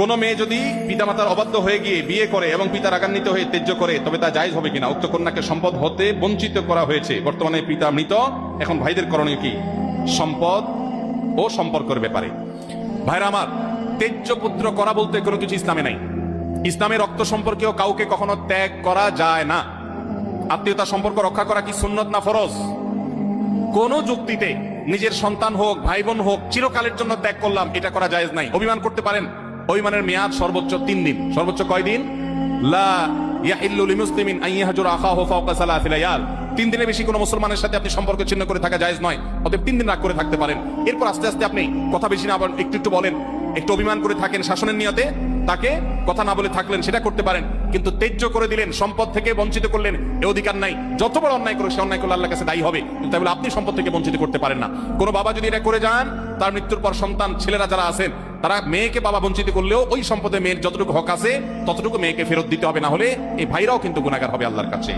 কোন মেয়ে যদি পিতামাতার অবাধ্য হয়ে গিয়ে বিয়ে করে এবং পিতা রাগান্বিত হয়ে ত্যায্য করে তবে তা জায়েজ হবে কিনা? উক্ত কন্যাকে সম্পদ হতে বঞ্চিত করা হয়েছে, বর্তমানে পিতা মৃত, এখন ভাইদের করণীয় কি সম্পদ ও সম্পর্কের ব্যাপারে? ভাইরা আমার, ত্যায্য পুত্র করা বলতে কোনো কিছু ইসলামে নাই। ইসলামে রক্ত সম্পর্কেও কাউকে কখনো ত্যাগ করা যায় না। আত্মীয়তা সম্পর্ক রক্ষা করা কি সুন্নত না ফরজ? কোন যুক্তিতে নিজের সন্তান হোক ভাই বোন হোক চিরকালের জন্য ত্যাগ করলাম এটা করা জায়েজ নাই। অভিমান করতে পারেন, অভিমানের মেয়াদ সর্বোচ্চ 3 দিন। সর্বোচ্চ কয় দিন? লা ইয়াহিল্লু লিমুসলিমিন আন ইয়াহজুরা আখাহু ফাওকা সালাসি লায়াল। 3 দিনের বেশি কোনো মুসলমানের সাথে আপনি সম্পর্ক ছিন্ন করে থাকা জায়েজ নয়। অতএব 3 দিন রাগ করে থাকতে পারেন। এরপর আস্তে আস্তে আপনি কথা বেশি না আবার একটু বলেন, একটু অভিমান করে থাকেন শাসনের নিয়তে, তাকে কথা না বলে থাকলেন, সেটা করতে পারেন। কিন্তু ত্যায্য করে দিলেন, সম্পদ থেকে বঞ্চিত করলেন, এ অধিকার নাই। যত বড় অন্যায় করে সে অন্যায় করলে আল্লাহর কাছে দায়ী হবে, তাই বলে আপনি সম্পদ থেকে বঞ্চিত করতে পারেন না। কোন বাবা যদি এটা করে যান, তার মৃত্যুর পর সন্তান ছেলেরা যারা আছেন তারা মেয়েকে বাবা বঞ্চিত করলেও ওই সম্পদে মেয়ের যতটুকু হক আছে ততটুকু মেয়েকে ফেরত দিতে হবে, না হলে এই ভাইরাও কিন্তু গুনাহগার হবে আল্লাহর কাছে।